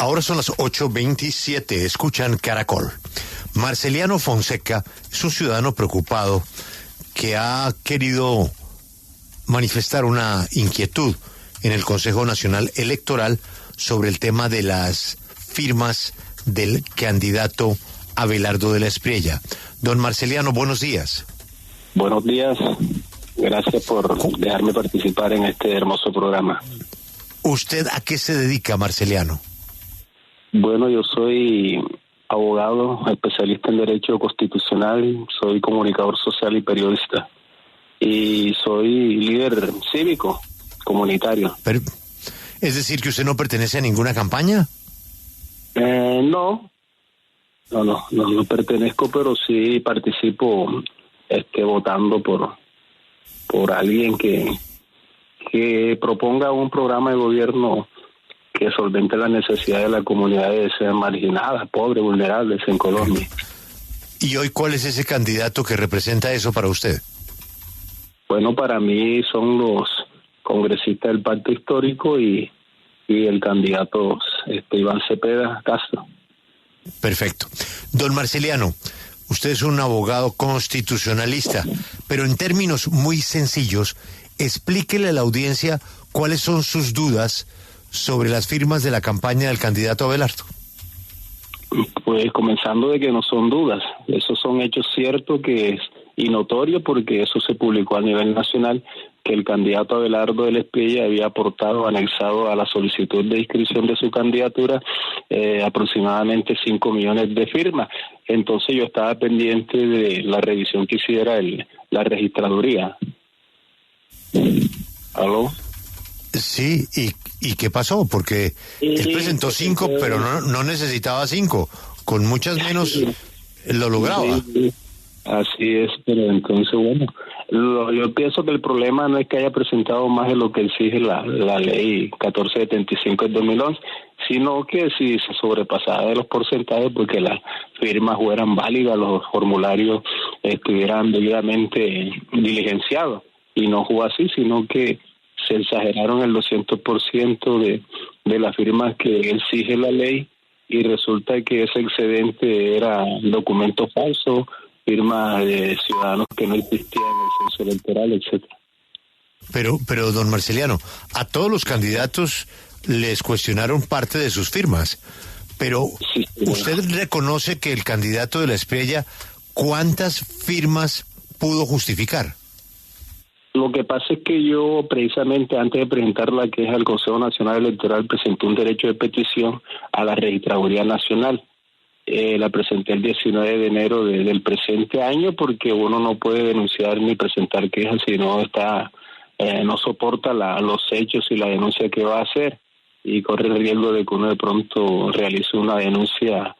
Ahora son las 8:27, escuchan Caracol. Marceliano Fonseca es un ciudadano preocupado que ha querido manifestar una inquietud en el Consejo Nacional Electoral sobre el tema de las firmas del candidato Abelardo de la Espriella. Don Marceliano, buenos días. Buenos días, gracias por dejarme participar en este hermoso programa. ¿Usted a qué se dedica, Marceliano? Bueno, yo soy abogado, especialista en Derecho Constitucional, soy comunicador social y periodista. Y soy líder cívico, comunitario. Pero, ¿es decir que usted no pertenece a ninguna campaña? No pertenezco, pero sí participo votando por alguien que proponga un programa de gobierno que solvente las necesidades de las comunidades marginadas, pobres, vulnerables en Colombia. ¿Y hoy cuál es ese candidato que representa eso para usted? Bueno, para mí son los congresistas del Pacto Histórico y el candidato Iván Cepeda Castro. Perfecto. Don Marceliano, usted es un abogado constitucionalista, pero en términos muy sencillos, explíquele a la audiencia cuáles son sus dudas sobre las firmas de la campaña del candidato Abelardo. Pues comenzando de que no son dudas, esos son hechos ciertos y notorios porque eso se publicó a nivel nacional, que el candidato Abelardo de la Espriella había aportado, anexado a la solicitud de inscripción de su candidatura aproximadamente 5 millones de firmas. Entonces yo estaba pendiente de la revisión que hiciera la registraduría. ¿Aló? Sí, ¿y qué pasó? Porque él presentó 5, pero no necesitaba 5. Con muchas menos lo lograba. Sí, así es, pero entonces, bueno, yo pienso que el problema no es que haya presentado más de lo que exige la ley 1475 del 2011, sino que si se sobrepasaba de los porcentajes, porque las firmas fueran válidas, los formularios estuvieran debidamente diligenciados, y no fue así, sino que se exageraron el 200% de las firmas que exige la ley, y resulta que ese excedente era documento falso, firmas de ciudadanos que no existían en el censo electoral, etcétera. Pero don Marceliano, a todos los candidatos les cuestionaron parte de sus firmas, pero sí, ¿usted reconoce que el candidato de la Espriella cuántas firmas pudo justificar? Lo que pasa es que yo, precisamente antes de presentar la queja al Consejo Nacional Electoral, presenté un derecho de petición a la Registraduría Nacional. La presenté el 19 de enero del presente año, porque uno no puede denunciar ni presentar quejas si no no soporta los hechos y la denuncia que va a hacer, y corre el riesgo de que uno de pronto realice una denuncia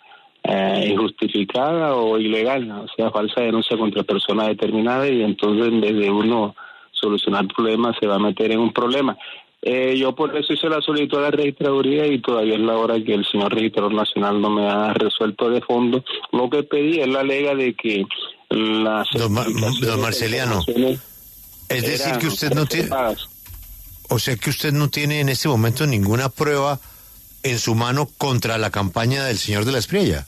injustificada o ilegal, o sea, falsa denuncia contra personas determinadas, y entonces en vez de uno solucionar problemas se va a meter en un problema. Yo por eso hice la solicitud a la registraduría, y todavía es la hora que el señor registrador nacional no me ha resuelto de fondo. Lo que pedí es la alega de que las don Marceliano, es decir que usted no tiene, o sea que usted no tiene en este momento ninguna prueba en su mano contra la campaña del señor de la Espriella.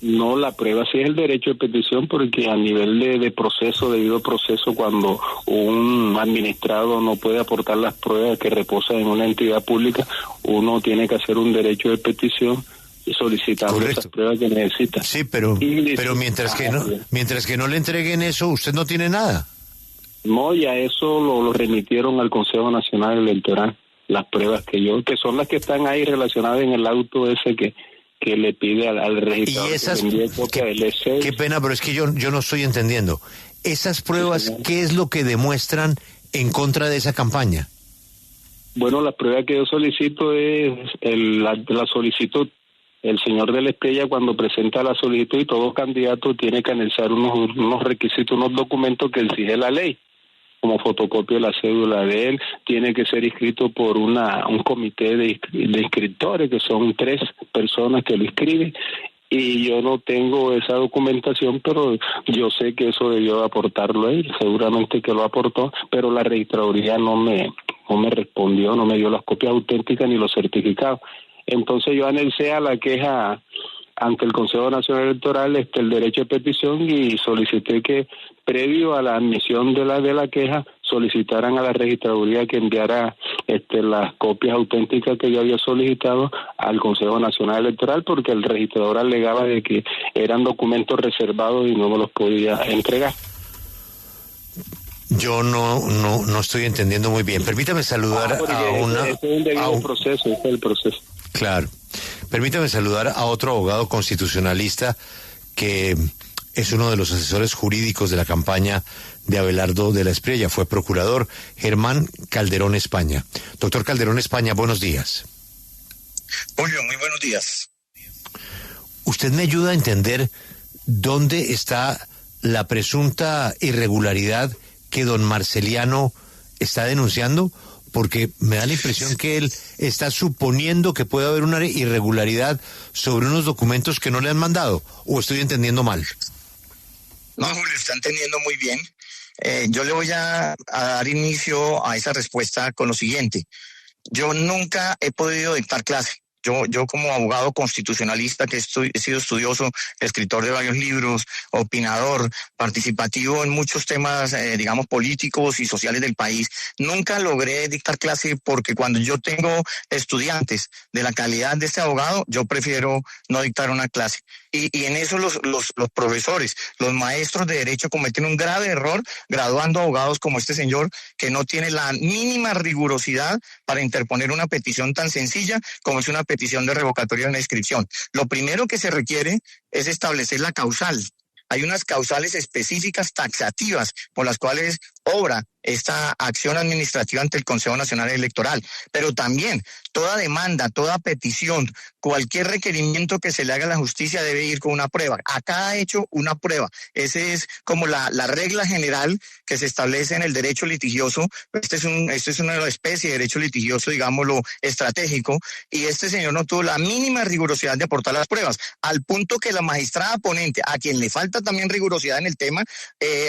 No, la prueba sí es el derecho de petición, porque a nivel de proceso, debido proceso, cuando un administrado no puede aportar las pruebas que reposan en una entidad pública, uno tiene que hacer un derecho de petición solicitando esas pruebas que necesita. Sí, pero mientras que no le entreguen eso, usted no tiene nada. No, ya eso lo remitieron al Consejo Nacional Electoral, las pruebas que son las que están ahí relacionadas en el auto ese que le pide al registrador. Y esas, qué pena, pero es que yo no estoy entendiendo. ¿Esas pruebas qué es lo que demuestran en contra de esa campaña? Bueno, la prueba que yo solicito es la solicitud. El señor de la Espriella, cuando presenta la solicitud, y todo candidato tiene que anexar unos requisitos, unos documentos que exige la ley, como fotocopia de la cédula de él, tiene que ser inscrito por un comité de inscriptores, que son 3 personas que lo inscriben, y yo no tengo esa documentación, pero yo sé que eso debió aportarlo él, seguramente que lo aportó, pero la registraduría no me respondió, no me dio las copias auténticas ni los certificados. Entonces yo anexé a la queja ante el Consejo Nacional Electoral el derecho de petición y solicité que previo a la admisión de la queja solicitaran a la registraduría que enviara las copias auténticas que yo había solicitado al Consejo Nacional Electoral, porque el registrador alegaba de que eran documentos reservados y no me los podía entregar. Yo no estoy entendiendo muy bien. Permítame saludar a una... Es un debido proceso, es el proceso. Claro. Permítame saludar a otro abogado constitucionalista que es uno de los asesores jurídicos de la campaña de Abelardo de la Espriella, fue procurador, Germán Calderón España. Doctor Calderón España, buenos días. Julio, muy buenos días. ¿Usted me ayuda a entender dónde está la presunta irregularidad que don Marceliano está denunciando? Porque me da la impresión que él está suponiendo que puede haber una irregularidad sobre unos documentos que no le han mandado, ¿o estoy entendiendo mal? No, Julio, está entendiendo muy bien. Yo le voy a dar inicio a esa respuesta con lo siguiente. Yo nunca he podido dictar clase. Yo como abogado constitucionalista que he sido estudioso, escritor de varios libros, opinador, participativo en muchos temas, digamos, políticos y sociales del país, nunca logré dictar clase porque cuando yo tengo estudiantes de la calidad de este abogado, yo prefiero no dictar una clase. Y en eso los profesores, los maestros de derecho cometen un grave error graduando abogados como este señor que no tiene la mínima rigurosidad para interponer una petición tan sencilla como es una petición de revocatoria de una inscripción. Lo primero que se requiere es establecer la causal. Hay unas causales específicas taxativas por las cuales obra esta acción administrativa ante el Consejo Nacional Electoral, pero también toda demanda, toda petición, cualquier requerimiento que se le haga a la justicia debe ir con una prueba. A cada hecho, una prueba. Ese es como la regla general que se establece en el derecho litigioso. Este es una especie de derecho litigioso, digámoslo, estratégico, y este señor no tuvo la mínima rigurosidad de aportar las pruebas, al punto que la magistrada ponente, a quien le falta también rigurosidad en el tema,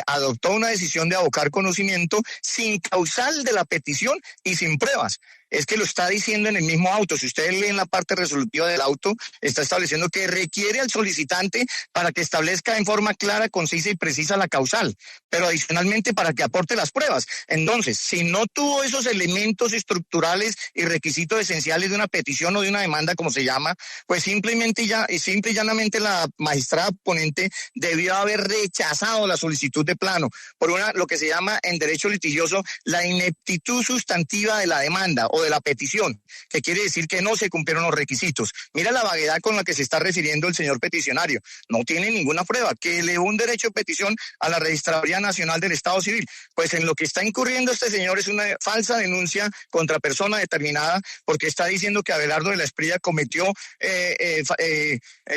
adoptó una decisión de abocar conocimiento sin causal de la petición y sin pruebas. Es que lo está diciendo en el mismo auto. Si ustedes leen la parte resolutiva del auto, está estableciendo que requiere al solicitante para que establezca en forma clara, concisa y precisa la causal, pero adicionalmente para que aporte las pruebas. Entonces, si no tuvo esos elementos estructurales y requisitos esenciales de una petición o de una demanda, como se llama, pues simple y llanamente la magistrada ponente debió haber rechazado la solicitud de plano por lo que se llama en derecho litigioso la ineptitud sustantiva de la demanda o de la petición, que quiere decir que no se cumplieron los requisitos. Mira la vaguedad con la que se está refiriendo el señor peticionario. No tiene ninguna prueba, que elevó un derecho de petición a la Registraduría Nacional del Estado Civil. Pues en lo que está incurriendo este señor es una falsa denuncia contra persona determinada, porque está diciendo que Abelardo de la Espriella cometió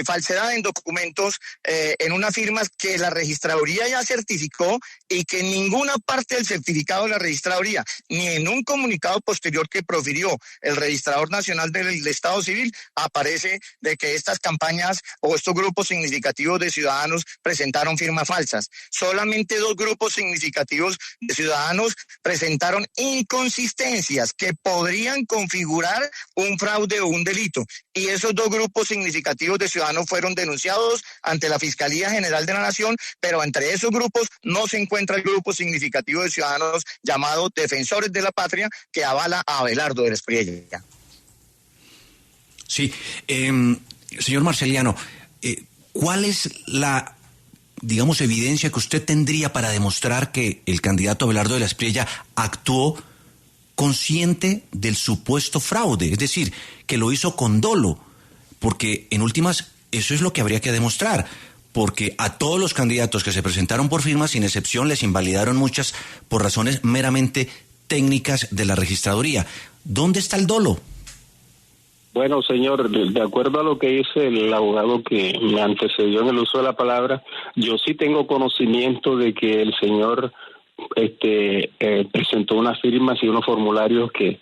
falsedad en documentos, en unas firmas que la Registraduría ya certificó y que en ninguna parte del certificado de la Registraduría, ni en un comunicado posterior que profirió el Registrador Nacional del Estado Civil, aparece de que estas campañas o estos grupos significativos de ciudadanos presentaron firmas falsas. Solamente 2 grupos significativos de ciudadanos presentaron inconsistencias que podrían configurar un fraude o un delito. Y esos 2 grupos significativos de ciudadanos fueron denunciados ante la Fiscalía General de la Nación, pero entre esos grupos no se encuentra el grupo significativo de ciudadanos llamado Defensores de la Patria, que avala a Abelardo de la Espriella. Sí, señor Marceliano, ¿cuál es la, digamos, evidencia que usted tendría para demostrar que el candidato Abelardo de la Espriella actuó consciente del supuesto fraude? Es decir, que lo hizo con dolo, porque en últimas eso es lo que habría que demostrar, porque a todos los candidatos que se presentaron por firma, sin excepción, les invalidaron muchas por razones meramente técnicas de la registraduría. ¿Dónde está el dolo? Bueno, señor, de acuerdo a lo que dice el abogado que me antecedió en el uso de la palabra, yo sí tengo conocimiento de que el señor presentó unas firmas y unos formularios que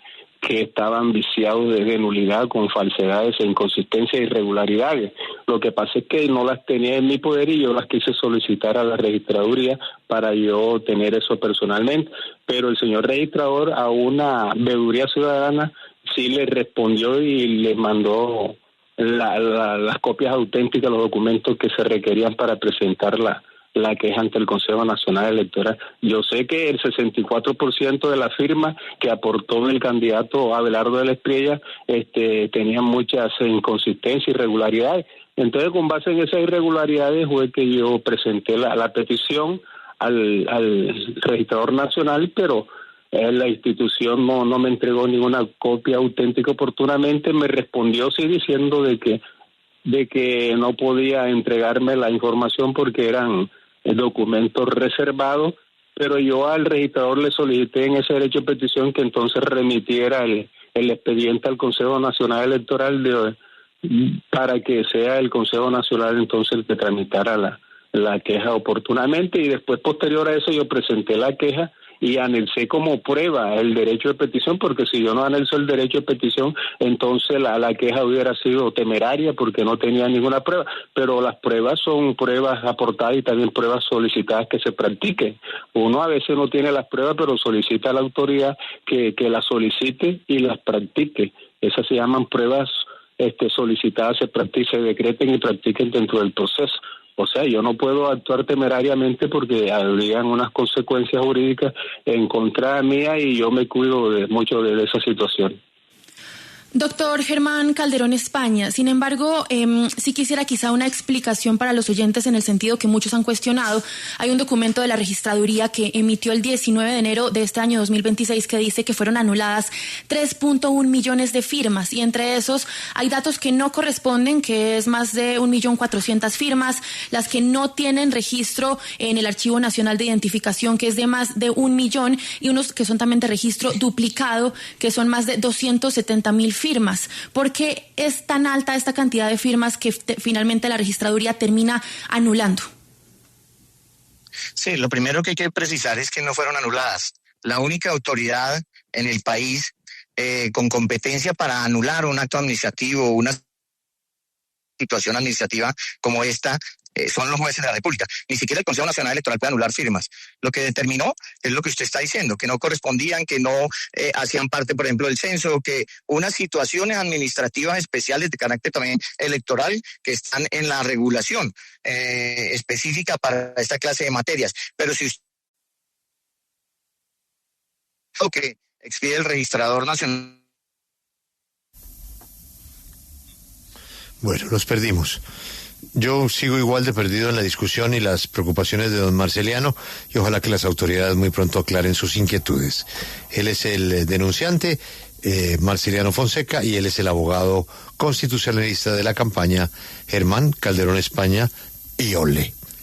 estaban viciados de nulidad, con falsedades e inconsistencias e irregularidades. Lo que pasa es que no las tenía en mi poder y yo las quise solicitar a la registraduría para yo tener eso personalmente, pero el señor registrador, a una veeduría ciudadana, sí le respondió y le mandó las copias auténticas, los documentos que se requerían para presentar la queja ante el Consejo Nacional Electoral. Yo sé que el 64% de la firma que aportó el candidato Abelardo de la Espriella tenía muchas inconsistencias, irregularidades. Entonces, con base en esas irregularidades fue que yo presenté la petición al registrador nacional, pero la institución no me entregó ninguna copia auténtica oportunamente. Me respondió sí diciendo de que no podía entregarme la información porque eran documentos reservados, pero yo al registrador le solicité en ese derecho de petición que entonces remitiera el expediente al Consejo Nacional Electoral para que sea el Consejo Nacional entonces el que tramitara la queja oportunamente, y después posterior a eso yo presenté la queja y anexé como prueba el derecho de petición, porque si yo no anexo el derecho de petición, entonces la queja hubiera sido temeraria porque no tenía ninguna prueba, pero las pruebas son pruebas aportadas y también pruebas solicitadas que se practiquen. Uno a veces no tiene las pruebas, pero solicita a la autoridad que las solicite y las practique. Esas se llaman pruebas solicitadas, se decreten y practiquen dentro del proceso. O sea, yo no puedo actuar temerariamente porque habrían unas consecuencias jurídicas en contra mía y yo me cuido mucho de esa situación. Doctor Germán Calderón España, sin embargo, sí quisiera quizá una explicación para los oyentes en el sentido que muchos han cuestionado. Hay un documento de la registraduría que emitió el 19 de enero de este año 2026 que dice que fueron anuladas 3.1 millones de firmas y entre esos hay datos que no corresponden, que es más de 1.400.000 firmas, las que no tienen registro en el Archivo Nacional de Identificación, que es de más de 1 millón, y unos que son también de registro duplicado, que son más de 270.000 firmas. ¿Por qué es tan alta esta cantidad de firmas que finalmente la registraduría termina anulando? Sí, lo primero que hay que precisar es que no fueron anuladas. La única autoridad en el país con competencia para anular un acto administrativo, una situación administrativa como esta, son los jueces de la República. Ni siquiera el Consejo Nacional Electoral puede anular firmas. Lo que determinó es lo que usted está diciendo, que no correspondían, que no hacían parte, por ejemplo, del censo, que unas situaciones administrativas especiales de carácter también electoral que están en la regulación específica para esta clase de materias. Pero si usted lo que expide el registrador nacional. Bueno, los perdimos. Yo sigo igual de perdido en la discusión y las preocupaciones de don Marceliano y ojalá que las autoridades muy pronto aclaren sus inquietudes. Él es el denunciante, Marceliano Fonseca, y él es el abogado constitucionalista de la campaña, Germán Calderón España y Ole.